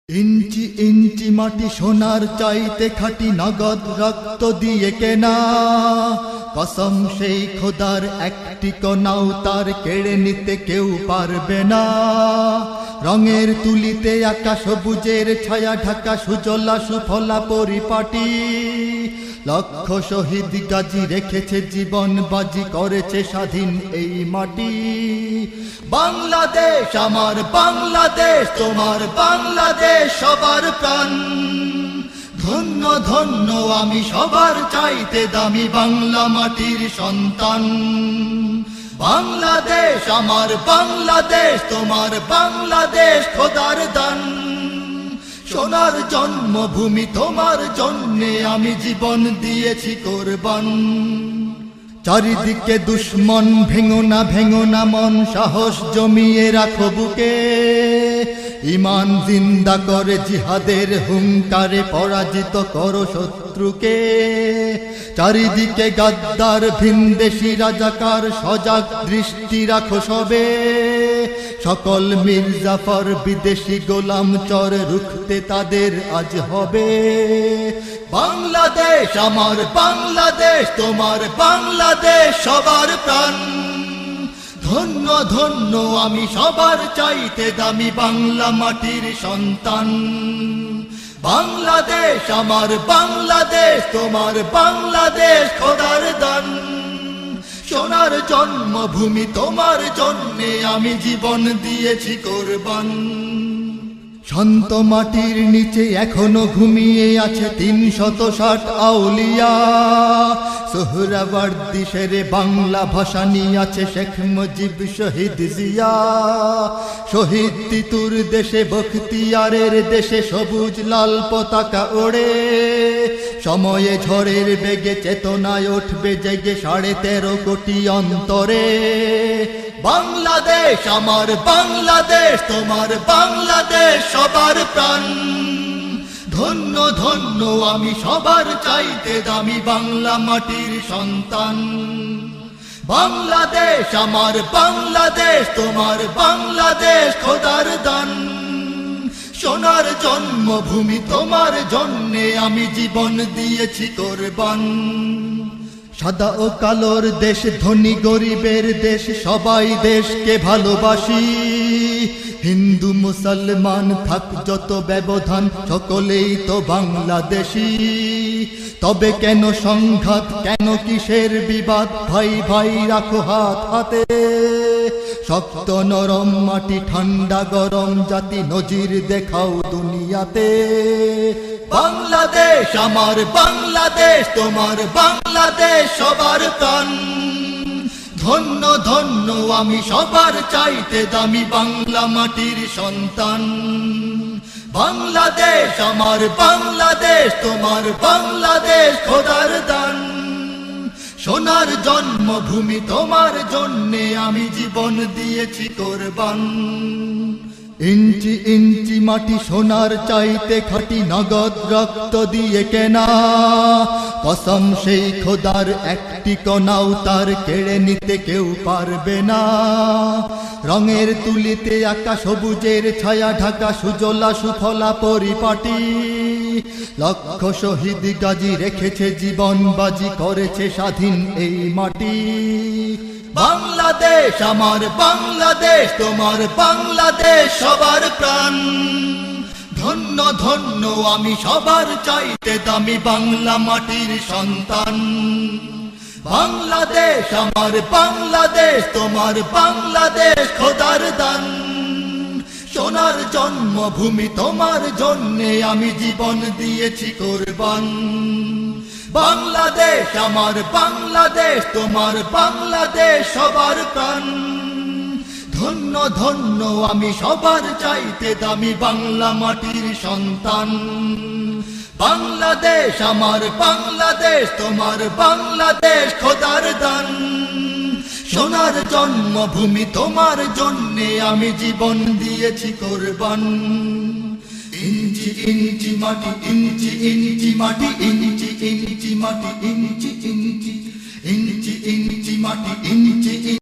ইঞ্চি ইঞ্চি মাটি সোনার চাইতে খাঁটি, নগদ রক্ত দিয়ে কেনা। কসম সেই খোদার, একটি কণাও তার কেড়ে নিতে কেউ পারবে না। রঙের তুলিতে আকাশ সবুজের ছায়া ঢাকা, সুজলা সুফলা পরিপাটি। লক্ষ শহীদ গাজী রেখেছে জীবন বাজি, করেছে স্বাধীন এই মাটি। বাংলাদেশ আমার বাংলাদেশ, তোমার বাংলাদেশ সবার প্রাণ। ধন্য ধন্য আমি সবার চাইতে দামি বাংলা মাটির সন্তান। বাংলাদেশ আমার বাংলাদেশ, তোমার বাংলাদেশ খোদার দান। সোনার জন্মভূমি, তোমার জন্যে আমি জীবন দিয়েছি কোরবান। চারিদিকে দুশ্মন, ভেঙো না মন, সাহস জমিয়ে রাখো বুকে। ঈমান জিন্দা করে জিহাদের হুঙ্কারে, পরাজিত করো শত্রুকে। চারিদিকে গাদ্দার ভিনদেশী রাজাকার, সজাগ দৃষ্টি রাখো সবে। সকল মির্জাফর বিদেশি গোলাম চর, রুখতে তাদের আজ হবে। বাংলাদেশ আমার বাংলাদেশ, তোমার বাংলাদেশ সবার প্রাণ। ধন্য ধন্য আমি সবার চাইতে দামি বাংলা মাটির সন্তান। বাংলাদেশ আমার বাংলাদেশ, তোমার বাংলাদেশ খোদার দান। সোনার জন্মভূমি, তোমার জন্যে আমি জীবন দিয়েছি কোরবান। শান্ত মাটির নিচে এখনো ঘুমিয়ে আছে ৩৬০ আউলিয়া। সোহরাওয়ার্দী শেরে বাংলা ভাষা নিয়ে আছে শেখ মুজিব, শহীদ জিয়া। শহীদ তিতুর দেশে, বখতিয়ারের দেশে সবুজ লাল পতাকা ওড়ে। সময়ে ঝড়ের বেগে চেতনায় উঠবে জেগে ১৩.৫ কোটি অন্তরে। বাংলাদেশ আমার বাংলাদেশ, তোমার বাংলাদেশ সবার প্রাণ। ধন্য ধন্য আমি সবার চাইতে দামি বাংলা মাটির সন্তান। বাংলাদেশ আমার বাংলাদেশ, তোমার বাংলাদেশ খোদার দান। সোনার জন্মভূমি, তোমার জন্যে আমি জীবন দিয়েছি কোরবান। সাদা ও কালোর দেশ, ধনী গরিবের দেশ, সবাই দেশকে ভালোবাসি। হিন্দু মুসলমান থাক যত ব্যবধান, সকলেই তো বাংলাদেশী। তবে কেন সংঘাত, কেন কিসের বিবাদ? ভাই ভাই রাখো হাত হাতে। শক্ত নরম মাটি, ঠান্ডা গরম জাতি, নজির দেখাও দুনিয়াতে। বাংলাদেশ আমার বাংলাদেশ, তোমার বাংলাদেশ সবার প্রাণ। ধন্য ধন্য আমি সবার চাইতে দামি বাংলা মাটির সন্তান। বাংলাদেশ আমার বাংলাদেশ, তোমার বাংলাদেশ খোদার দান। সোনার জন্মভূমি, তোমার জন্যে আমি জীবন দিয়েছি কোরবান। ইঞ্চি ইঞ্চি মাটি সোনার চাইতে খাঁটি, নগদ রক্ত দিয়ে কেনা। কসম সেই খোদার, একটি কণাও তার কেড়ে নিতে কেউ পারবে না। রঙের তুলিতে আকাশ সবুজের ছায়া ঢাকা, সুজলা সুফলা পরিপাটি। লক্ষ শহীদ গাজী রেখেছে জীবন বাজি, করেছে স্বাধীন এই মাটি। বাংলাদেশ আমার বাংলাদেশ, তোমার বাংলাদেশ সবার প্রাণ। ধন্য ধন্য আমি সবার চাইতে দামি বাংলা মাটির সন্তান। বাংলাদেশ আমার বাংলাদেশ, তোমার বাংলাদেশ খোদার দান। সোনার জন্মভূমি, তোমার জন্যে আমি জীবন দিয়েছি কোরবান। বাংলাদেশ আমার বাংলাদেশ, তোমার বাংলাদেশ সবার প্রাণ। ধন্য ধন্য আমি সবার চাইতে দামি বাংলা মাটির সন্তান। বাংলাদেশ আমার বাংলাদেশ, তোমার বাংলাদেশ খোদার দান। সোনার জন্মভূমি, তোমার জন্যে আমি জীবন দিয়েছি কোরবান। ইঞ্চি ইঞ্চি মাটি, ইঞ্চি ইঞ্চি মাটি, ইঞ্চি ইঞ্চি মাটি, ইঞ্চি ইঞ্চি ইঞ্চি ইঞ্চি মাটি, ইঞ্চি।